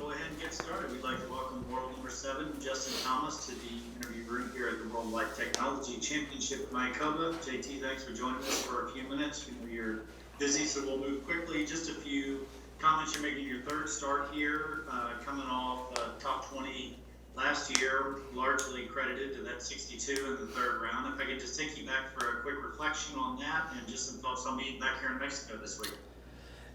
go ahead and get started. We'd like to welcome world number 7, Justin Thomas, to the interview room here at the World Light Technology Championship at Mayakoba. JT, thanks for joining us for a few minutes. We know you're busy, so we'll move quickly. Just a few comments. You're making your third start here, coming off top 20 last year, largely credited to that 62 in the third round. If I could just take you back for a quick reflection on that and just some thoughts on being back here in Mexico this week.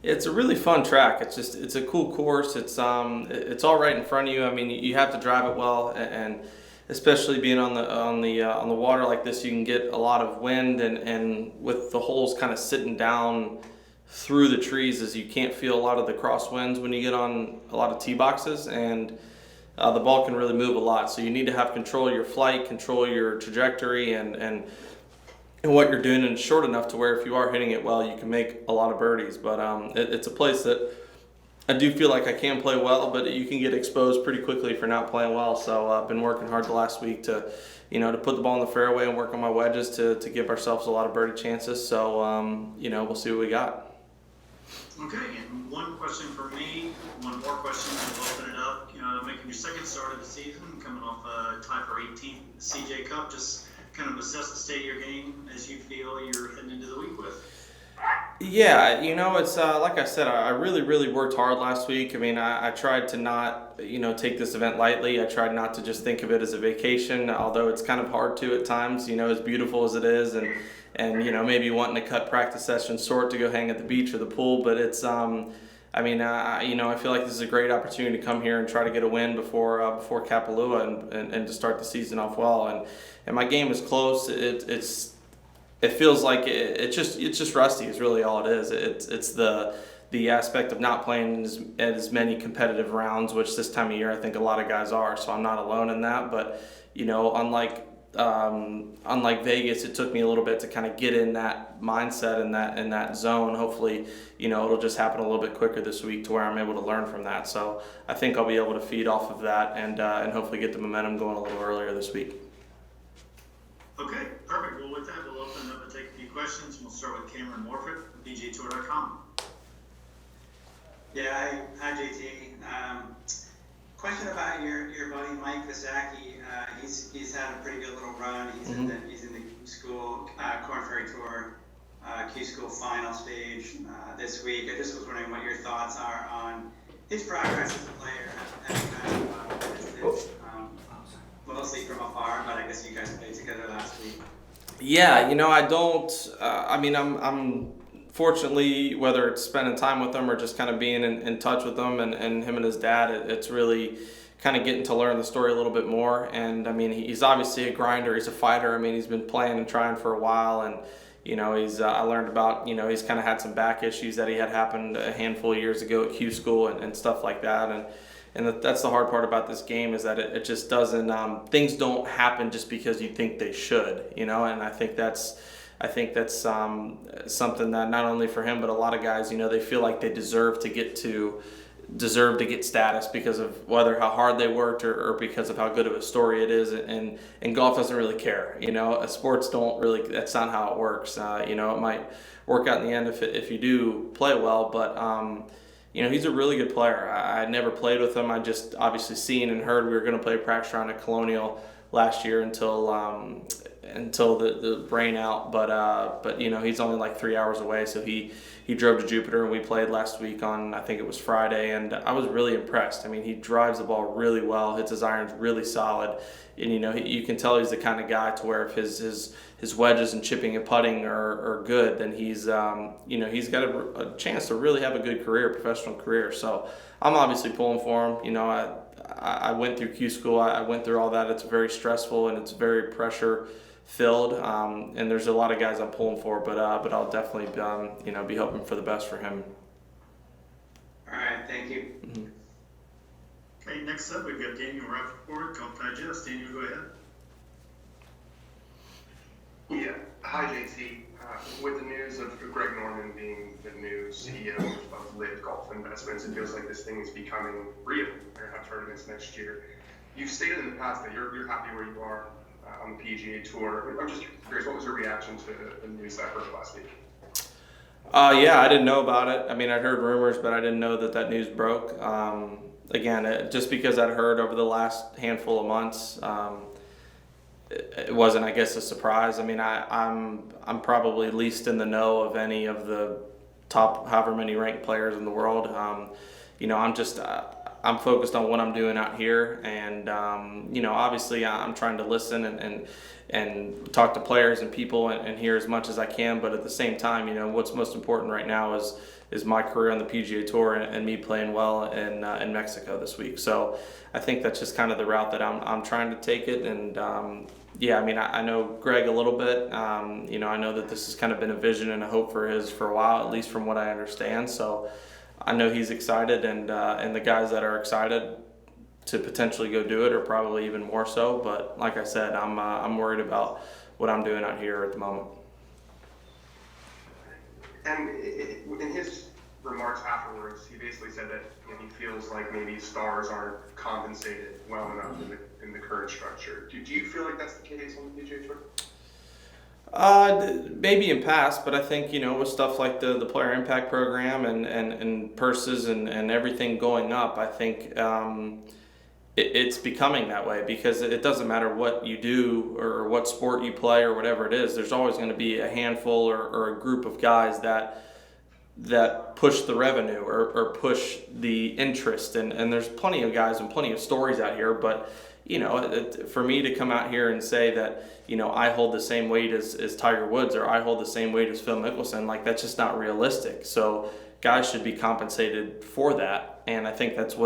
It's a really fun track. It's a cool course. It's all right in front of you. I mean, you have to drive it well, and especially being on the water like this, you can get a lot of wind, and with the holes kind of sitting down through the trees, as you can't feel a lot of the crosswinds when you get on a lot of tee boxes, and the ball can really move a lot. So you need to have control of your flight, control your trajectory, and what you're doing, and short enough to where if you are hitting it well, you can make a lot of birdies. But it's a place that I do feel like I can play well, but you can get exposed pretty quickly for not playing well. So I've been working hard the last week to put the ball in the fairway and work on my wedges to give ourselves a lot of birdie chances. So we'll see what we got. Okay, and one question for me, one more question, and we'll open it up. Making your second start of the season, coming off a tie for 18th CJ Cup, just kind of assess the state of your game as you feel you're heading into the week with. Yeah, it's like I said, I really worked hard last week. I mean, I tried to not, take this event lightly. I tried not to just think of it as a vacation, although it's kind of hard to at times, as beautiful as it is, and maybe wanting to cut practice sessions short to go hang at the beach or the pool. But it's, I feel like this is a great opportunity to come here and try to get a win before Kapalua and to start the season off well. And my game is close. It feels like it's just rusty is really all it is. It's the aspect of not playing as many competitive rounds, which this time of year I think a lot of guys are. So I'm not alone in that. But unlike Vegas, it took me a little bit to kind of get in that mindset and that zone. Hopefully, it'll just happen a little bit quicker this week to where I'm able to learn from that. So I think I'll be able to feed off of that and hopefully get the momentum going a little earlier this week. Okay, perfect. Well, with that, we'll open up and take a few questions. We'll start with Cameron Morfitt from PGAtour.com. Yeah, hi JT. Question about your buddy Mike Visacki. He's had a pretty good little run. He's in the Q School Corn Ferry Tour Q School final stage this week. I just was wondering what your thoughts are on his progress as a player. Mostly from afar, but I guess you guys played together last week. Yeah, I don't. I'm fortunately, whether it's spending time with him or just kind of being in touch with him and him and his dad, it's really kind of getting to learn the story a little bit more. And he's obviously a grinder. He's a fighter. He's been playing and trying for a while, and he's I learned about he's kind of had some back issues that he had happened a handful of years ago at Q School and stuff like that. And that's the hard part about this game, is that it just doesn't, things don't happen just because you think they should, and I think that's something that not only for him, but a lot of guys, they feel like they deserve to get status because of whether how hard they worked or because of how good of a story it is. And golf doesn't really care, sports don't really, that's not how it works. It might work out in the end if you do play well, but he's a really good player. I never played with him. I just obviously seen and heard we were going to play a practice round at Colonial last year until the rain out. But he's only like 3 hours away, so he drove to Jupiter and we played last week on, I think it was Friday, and I was really impressed. He drives the ball really well, hits his irons really solid, and you can tell he's the kind of guy to where if his wedges and chipping and putting are good, then he's he's got a chance to really have a good career, professional career. So I'm obviously pulling for him. I went through Q School. I went through all that. It's very stressful and it's very pressure filled. And there's a lot of guys I'm pulling for, but I'll definitely be hoping for the best for him. All right, thank you. Mm-hmm. Okay, next up we've got Daniel Rappaport, Golf Digest. Daniel, go ahead. Yeah. Hi, JT. With the news of Greg Norman being the new CEO of Live Golf Investments, it feels like this thing is becoming real. We're going to have tournaments next year. You've stated in the past that you're happy where you are on the PGA Tour. I'm just curious, what was your reaction to the news that I heard last week? Yeah, I didn't know about it. I mean, I'd heard rumors, but I didn't know that news broke. Again, just because I'd heard over the last handful of months, it wasn't, I guess, a surprise. I mean, I'm probably least in the know of any of the top however many ranked players in the world. I'm focused on what I'm doing out here, and obviously I'm trying to listen and talk to players and people and hear as much as I can. But at the same time, what's most important right now is my career on the PGA Tour and me playing well in Mexico this week. So I think that's just kind of the route that I'm trying to take it. And yeah, I mean, I know Greg a little bit. I know that this has kind of been a vision and a hope for a while, at least from what I understand. So I know he's excited, and the guys that are excited to potentially go do it are probably even more so. But like I said, I'm worried about what I'm doing out here at the moment. And in his remarks afterwards, he basically said that he feels like maybe stars aren't compensated well enough in the current structure. Do you feel like that's the case on the PGA Tour? Maybe in past, but I think, with stuff like the player impact program and purses and everything going up, I think it's becoming that way, because it doesn't matter what you do or what sport you play or whatever it is. There's always going to be a handful or a group of guys that push the revenue or push the interest, and there's plenty of guys and plenty of stories out here. But for me to come out here and say that I hold the same weight as Tiger Woods, or I hold the same weight as Phil Mickelson, like, that's just not realistic. So guys should be compensated for that, and I think that's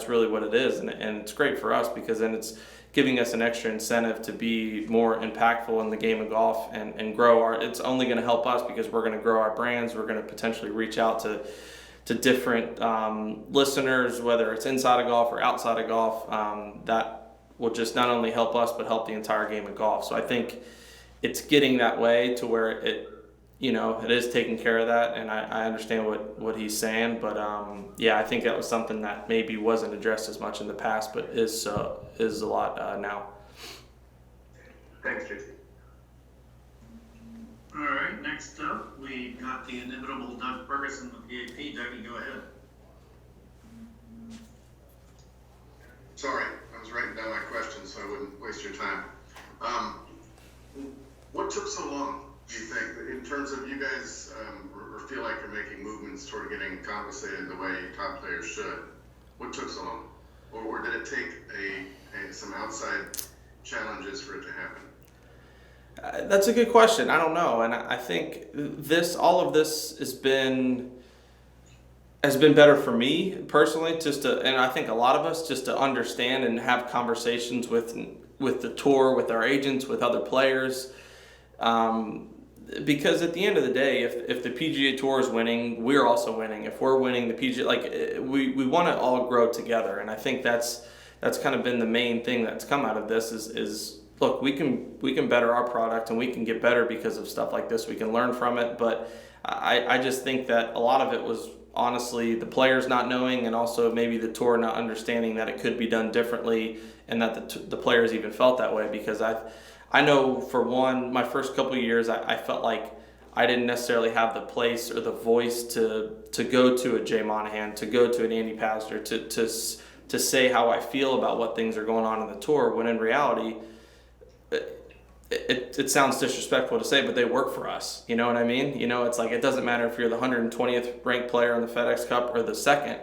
really what it is, and it's great for us, because then it's giving us an extra incentive to be more impactful in the game of golf and grow it's only going to help us, because we're going to grow our brands. We're going to potentially reach out to different listeners, whether it's inside of golf or outside of golf. That will just not only help us, but help the entire game of golf. So I think it's getting that way to where it is taking care of that, and I understand what he's saying. But yeah, I think that was something that maybe wasn't addressed as much in the past, but is a lot now. Thanks, JT. All right, next up, we got the inimitable Doug Ferguson with the AP. Doug, you go ahead. Sorry, I was writing down my questions so I wouldn't waste your time. What took so long, do you think, in terms of you guys or feel like you're making movements toward getting compensated the way top players should? What took so long? Or did it take some outside challenges for it to happen? That's a good question. I don't know, and I think all of this has been better for me personally, and I think a lot of us, just to understand and have conversations with the tour, with our agents, with other players, because at the end of the day, if the PGA Tour is winning, we're also winning. If we're winning, the PGA, we want to all grow together, and I think that's kind of been the main thing that's come out of this is look, we can better our product, and we can get better because of stuff like this. We can learn from it, but I just think that a lot of it was honestly the players not knowing, and also maybe the tour not understanding that it could be done differently, and that the players even felt that way. Because I know, for one, my first couple of years, I felt like I didn't necessarily have the place or the voice to go to a Jay Monahan, to go to an Andy Pazder, to say how I feel about what things are going on in the tour, when in reality, it sounds disrespectful to say, but they work for us. You know what I mean? It's like, it doesn't matter if you're the 120th ranked player in the FedEx Cup or the second.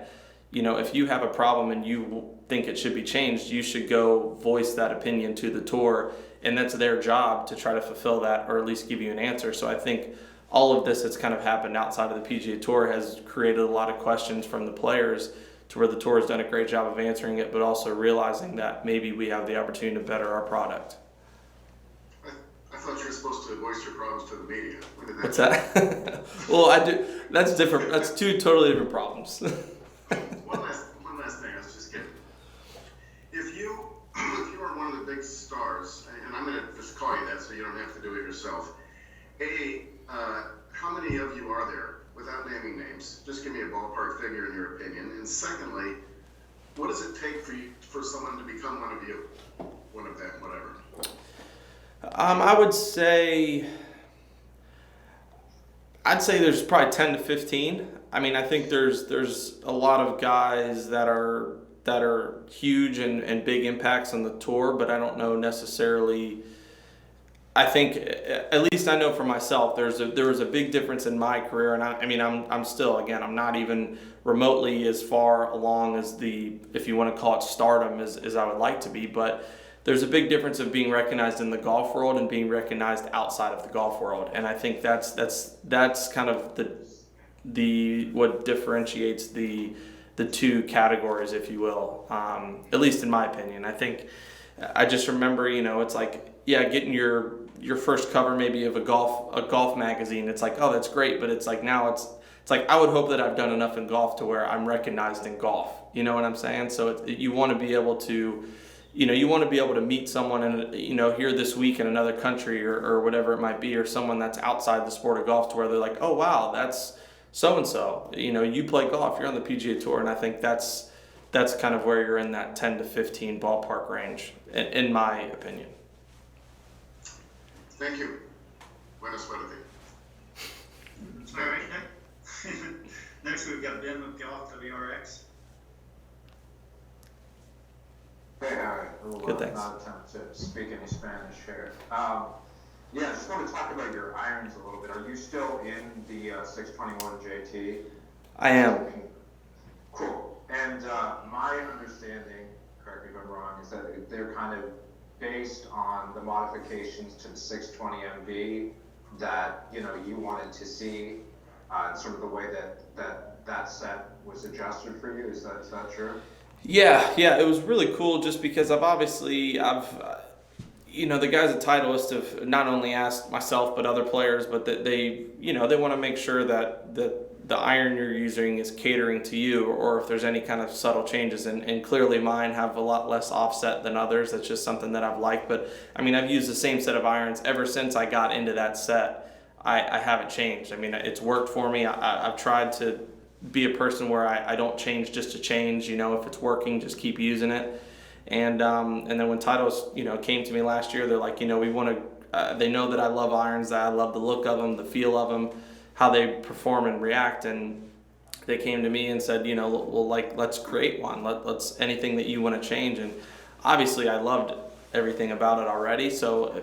If you have a problem and you think it should be changed, you should go voice that opinion to the tour, and that's their job to try to fulfill that, or at least give you an answer. So I think all of this that's kind of happened outside of the PGA Tour has created a lot of questions from the players, to where the tour has done a great job of answering it, but also realizing that maybe we have the opportunity to better our product. I thought you were supposed to voice your problems to the media. When did that What's that? Well, I do. That's different. That's two totally different problems. One last thing. I was just kidding. If you are one of the big stars, and I'm going to just call you that so you don't have to do it yourself. How many of you are there, without naming names? Just give me a ballpark figure in your opinion. And secondly, what does it take for someone to become one of you? One of them, whatever. I would say I'd say there's probably 10 to 15. I mean, I think there's a lot of guys that are huge and big impacts on the tour, but I don't know necessarily. I think, at least I know for myself, there was a big difference in my career, and I mean, I'm still, again, I'm not even remotely as far along as if you want to call it stardom, as I would like to be, but there's a big difference of being recognized in the golf world and being recognized outside of the golf world, and I think that's kind of the what differentiates the two categories, if you will, at least in my opinion. I think I just remember, it's like, yeah, getting your first cover maybe of a golf magazine. It's like, oh, that's great, but it's like now it's like I would hope that I've done enough in golf to where I'm recognized in golf. You know what I'm saying? So you want to be able to, you want to be able to meet someone in, here this week in another country or whatever it might be, or someone that's outside the sport of golf, to where they're like, oh wow, that's so and so. You play golf, you're on the PGA Tour, and I think that's kind of where you're in that 10 to 15 ballpark range, in my opinion. Thank you. Buena suerte. All right, next we've got Ben with Golf WRX. Hey, Harry. Good, thanks. Not attempt to speak any Spanish here. Yeah, I just want to talk about your irons a little bit. Are you still in the 621 JT? I am. Cool. And my understanding, correct me if I'm wrong, is that they're kind of based on the modifications to the 620 MV that you wanted to see, sort of the way that set was adjusted for you. Is that true? Yeah, it was really cool, just because I've the guys at Titleist have not only asked myself but other players, but that they want to make sure that the iron you're using is catering to you, or if there's any kind of subtle changes, and clearly mine have a lot less offset than others. That's just something that I've liked. But I mean, I've used the same set of irons ever since I got into that set. I haven't changed. I mean, it's worked for me. I've tried to be a person where I don't change just to change. If it's working, just keep using it. And then when Titleist came to me last year, they're like, we want to. They know that I love irons, that I love the look of them, the feel of them, how they perform and react, and they came to me and said, well, let's create one. Let's anything that you want to change. And obviously, I loved everything about it already. So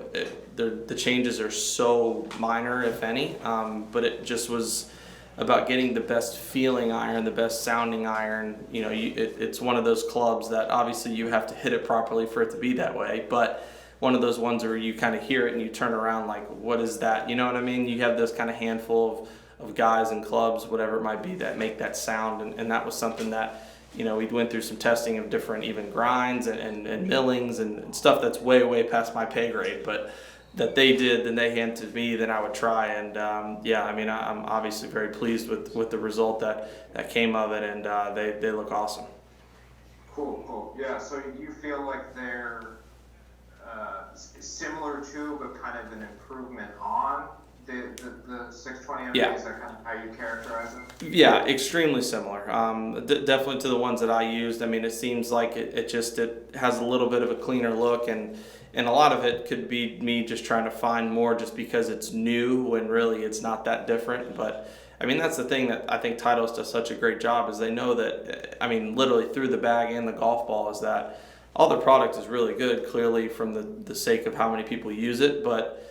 the changes are so minor, if any. But it just was about getting the best feeling iron, the best sounding iron. It's one of those clubs that obviously you have to hit it properly for it to be that way, but one of those ones where you kind of hear it and you turn around like, what is that? You know what I mean? You have this kind of handful of guys and clubs, whatever it might be, that make that sound, and that was something that, we went through some testing of different even grinds and millings and stuff that's way past my pay grade, but that they did, then they handed to me, then I would try. And I'm obviously very pleased with the result that came of it, and they look awesome. Cool. Yeah, so you feel like they're similar to, but kind of an improvement on the 620 MV? Yeah. Is that kind of how you characterize them? Yeah, extremely similar. Definitely to the ones that I used. I mean, it seems like it has a little bit of a cleaner look, and a lot of it could be me just trying to find more just because it's new when really it's not that different. But I mean, that's the thing that I think Titleist does such a great job, is they know that, I mean, literally through the bag and the golf ball, is that all their product is really good, clearly from the sake of how many people use it. But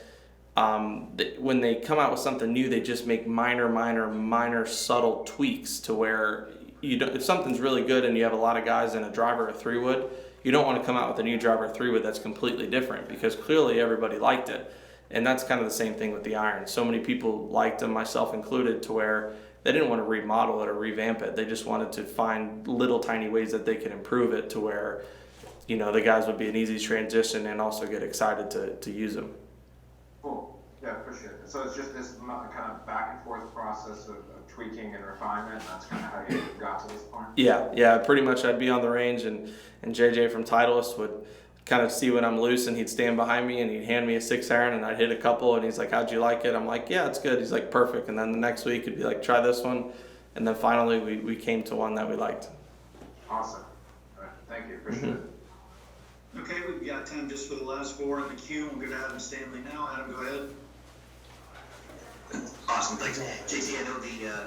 when they come out with something new, they just make minor subtle tweaks to where if something's really good and you have a lot of guys in a driver or 3-wood, you don't want to come out with a new driver 3-wood that's completely different, because clearly everybody liked it. And that's kind of the same thing with the iron. So many people liked them, myself included, to where they didn't want to remodel it or revamp it. They just wanted to find little tiny ways that they could improve it to where, the guys would be an easy transition and also get excited to use them. Cool. Yeah, appreciate it. So it's just this kind of back and forth process of tweaking and refinement, and that's kind of how you got to this point? Yeah, pretty much. I'd be on the range, and JJ from Titleist would kind of see when I'm loose, and he'd stand behind me and he'd hand me a 6-iron, and I'd hit a couple, and he's like, how'd you like it? I'm like, yeah, it's good. He's like, perfect. And then the next week he'd be like, try this one. And then finally we came to one that we liked. Awesome. All right. Thank you. Appreciate it. Okay, we've got time just for the last 4 in the queue. We'll go to Adam Stanley now. Adam, go ahead. Awesome. Awesome, thanks. JT, I know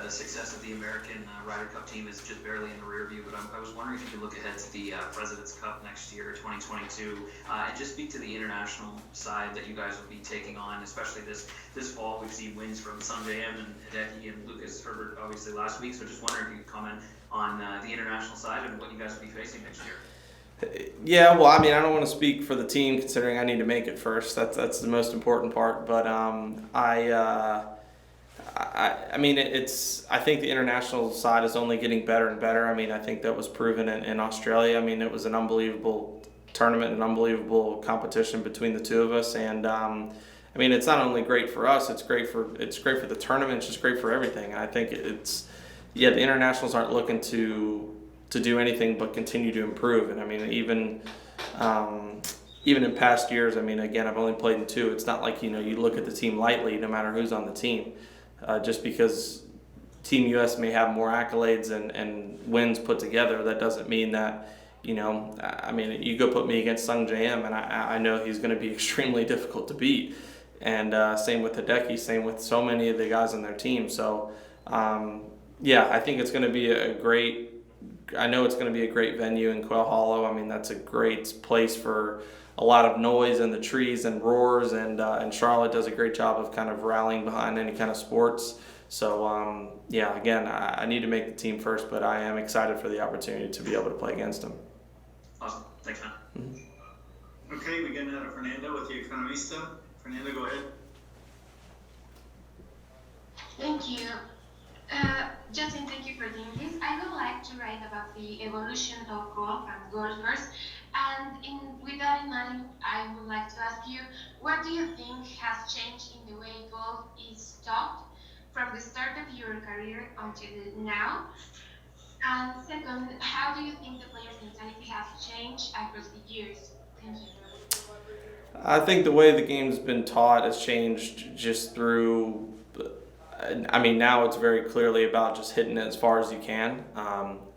the success of the American Ryder Cup team is just barely in the rear view, but I was wondering if you could look ahead to the President's Cup next year, 2022, and just speak to the international side that you guys will be taking on, especially this fall. We've seen wins from Sanjay M and Hideki and Lucas Herbert, obviously, last week, so just wondering if you could comment on the international side and what you guys will be facing next year. Yeah, well, I mean, I don't want to speak for the team considering I need to make it first. That's the most important part. But I mean, I think the international side is only getting better and better. I mean, I think that was proven in Australia. I mean, it was an unbelievable tournament, an unbelievable competition between the two of us. And I mean, it's not only great for us; it's great for the tournament. It's just great for everything. And I think the internationals aren't looking to do anything but continue to improve. And I mean, even in past years, I mean, again, I've only played in 2. It's not like, you look at the team lightly no matter who's on the team. Just because Team US may have more accolades and wins put together, that doesn't mean that, I mean, you go put me against Sung J M and I know he's going to be extremely difficult to beat. And same with Hideki, same with so many of the guys on their team. So, yeah, I think it's going to be I know it's going to be a great venue in Quail Hollow. I mean, that's a great place for a lot of noise and the trees and roars, and Charlotte does a great job of kind of rallying behind any kind of sports. So, yeah, again, I need to make the team first, but I am excited for the opportunity to be able to play against them. Awesome. Thanks, man. Mm-hmm. Okay, we get now to Fernando with the Economista. Fernando, go ahead. Thank you. Justin, thank you for doing this. I would like to write about the evolution of golf and golfers. And with that in mind, I would like to ask you, what do you think has changed in the way golf is taught from the start of your career until now? And second, how do you think the player's mentality has changed across the years? Thank you. I think the way the game's been taught has changed just through. I mean, now it's very clearly about just hitting it as far as you can.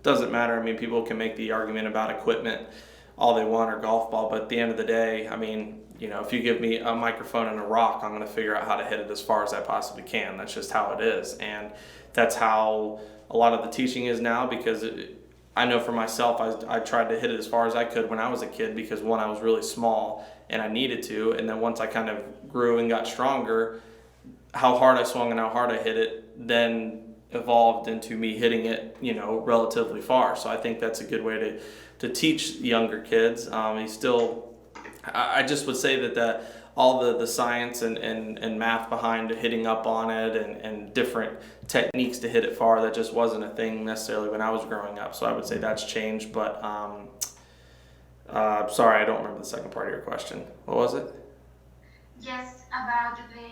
Doesn't matter. I mean, people can make the argument about equipment all they want or golf ball, but at the end of the day, I mean, if you give me a microphone and a rock, I'm going to figure out how to hit it as far as I possibly can. That's just how it is. And that's how a lot of the teaching is now, because I know for myself, I tried to hit it as far as I could when I was a kid, because one, I was really small and I needed to. And then once I kind of grew and got stronger, how hard I swung and how hard I hit it then evolved into me hitting it, relatively far. So I think that's a good way to teach younger kids. I just would say that all the science and math behind hitting up on it and different techniques to hit it far, that just wasn't a thing necessarily when I was growing up. So I would say that's changed. But sorry, I don't remember the second part of your question. What was it? Yes, about the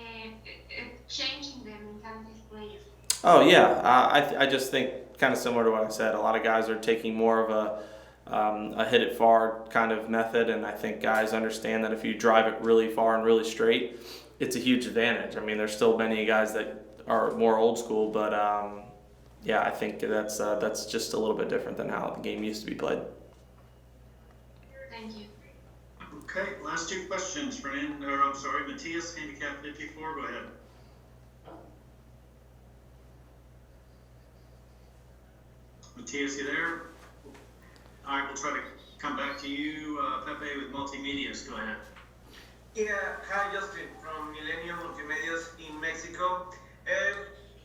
changing the mentality of players. Oh yeah, I just think kind of similar to what I said. A lot of guys are taking more of a hit it far kind of method, and I think guys understand that if you drive it really far and really straight, it's a huge advantage. I mean, there's still many guys that are more old school, but yeah, I think that's just a little bit different than how the game used to be played. Thank you. Okay, last 2 questions. Matthias, handicap 54, go ahead. Matthias, you there? All right, we'll try to come back to you, Pepe, with Multimedias. Go ahead. Yeah, hi Justin from Millennium Multimedias in Mexico.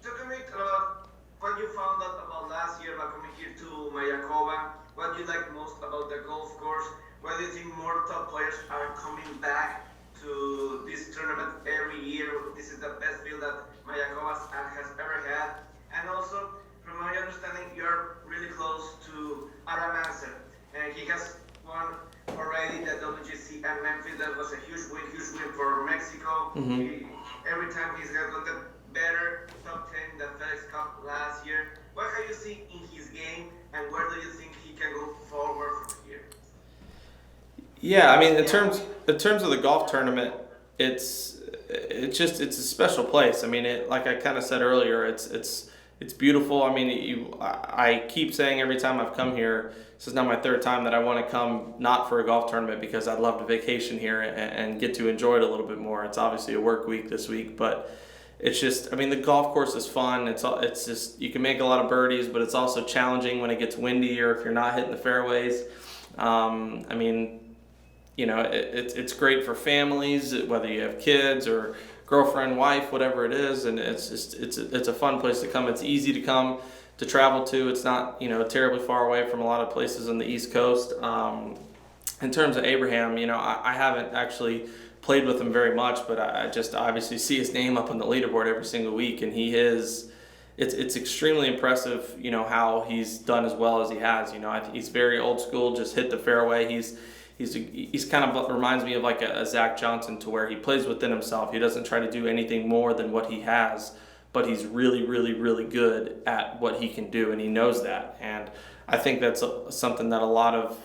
Talk a bit about what you found out about last year about coming here to Mayakoba. What do you like most about the golf course? Why do you think more top players are coming back to this tournament every year? This is the best field that Mayakoba has ever had. And also, from my understanding, you're really close to Adam Ansel. And he has won already the WGC at Memphis. That was a huge win for Mexico. Mm-hmm. Every time he's gotten better, top 10 in the FedEx Cup last year. What have you seen in his game, and where do you think he can go forward from here? Yeah, I mean, in terms of the golf tournament, it's a special place. I mean, like I kind of said earlier, it's beautiful. I mean, I keep saying every time I've come here, this is now my 3rd time, that I want to come not for a golf tournament because I'd love to vacation here and get to enjoy it a little bit more. It's obviously a work week this week, but it's just, I mean, the golf course is fun. It's just, you can make a lot of birdies, but it's also challenging when it gets windy or if you're not hitting the fairways. I mean, you know, it's great for families, whether you have kids or girlfriend, wife, whatever it is, and it's a fun place to come. It's easy to come to travel to. It's not, you know, terribly far away from a lot of places on the East Coast. In terms of Abraham, you know, I haven't actually played with him very much, but I just obviously see his name up on the leaderboard every single week, and it's extremely impressive, you know, how he's done as well as he has. You know, he's very old school, just hit the fairway. He's kind of reminds me of like a Zach Johnson, to where he plays within himself. He doesn't try to do anything more than what he has, but he's really, really, really good at what he can do, and he knows that. And I think that's something that a lot of,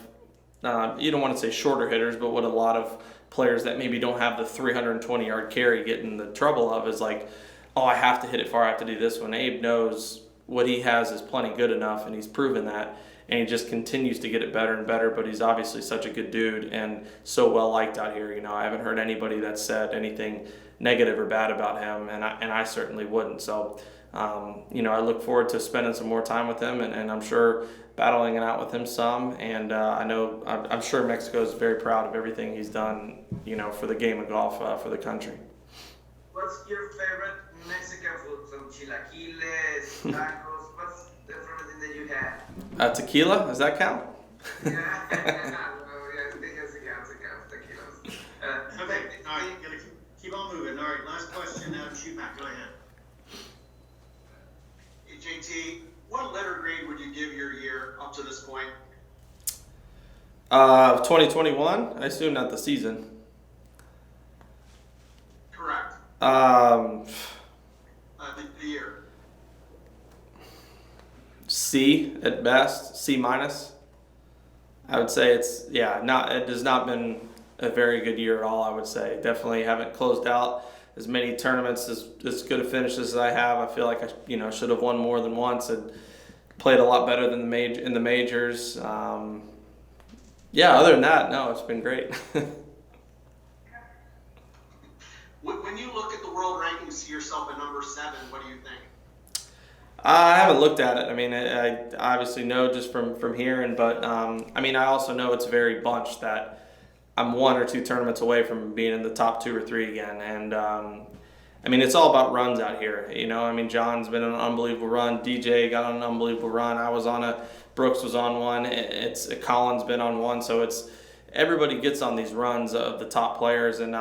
you don't want to say shorter hitters, but what a lot of players that maybe don't have the 320-yard carry get in the trouble of is like, oh, I have to hit it far, I have to do this. When Abe knows what he has is plenty good enough, and he's proven that, and he just continues to get it better and better. But he's obviously such a good dude and so well liked out here. You know, I haven't heard anybody that said anything negative or bad about him, and I certainly wouldn't. So, you know, I look forward to spending some more time with him, and I'm sure battling it out with him some. And I'm sure Mexico is very proud of everything he's done, you know, for the game of golf, for the country. What's your favorite Mexican food? Some chilaquiles, tacos. What's the favorite thing that you had? Tequila, does that count? Yeah, yes, it counts, tequilas. Okay, all right, gotta keep on moving. All right, last question, shoot Matt, go ahead. Hey, JT, what letter grade would you give your year up to this point? 2021, I assume not the season. Correct. The year. C at best, C minus. I would say it has not been a very good year at all. I would say definitely haven't closed out as many tournaments as good a finishes as I have. I feel like I should have won more than once and played a lot better than in the majors. Other than that, no, it's been great. When you look at the world rankings, see yourself at number 7, what do you think? I haven't looked at it. I mean, I obviously know just from hearing, but I mean, I also know it's very bunched that I'm 1 or 2 tournaments away from being in the top 2 or 3 again. And I mean, it's all about runs out here. You know, I mean, John's been on an unbelievable run. DJ got on an unbelievable run. Brooks was on one. Colin's been on one. So everybody gets on these runs of the top players, and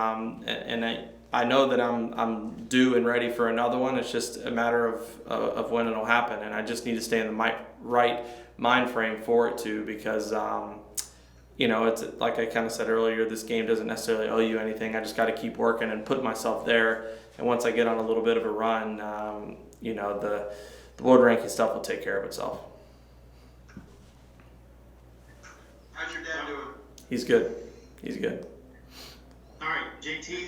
I know that I'm due and ready for another one. It's just a matter of when it'll happen, and I just need to stay in the right mind frame for it too, because you know, it's like I kind of said earlier, this game doesn't necessarily owe you anything. I just got to keep working and put myself there, and once I get on a little bit of a run, you know, the world ranking stuff will take care of itself. How's your dad doing? He's good. He's good. All right, JT,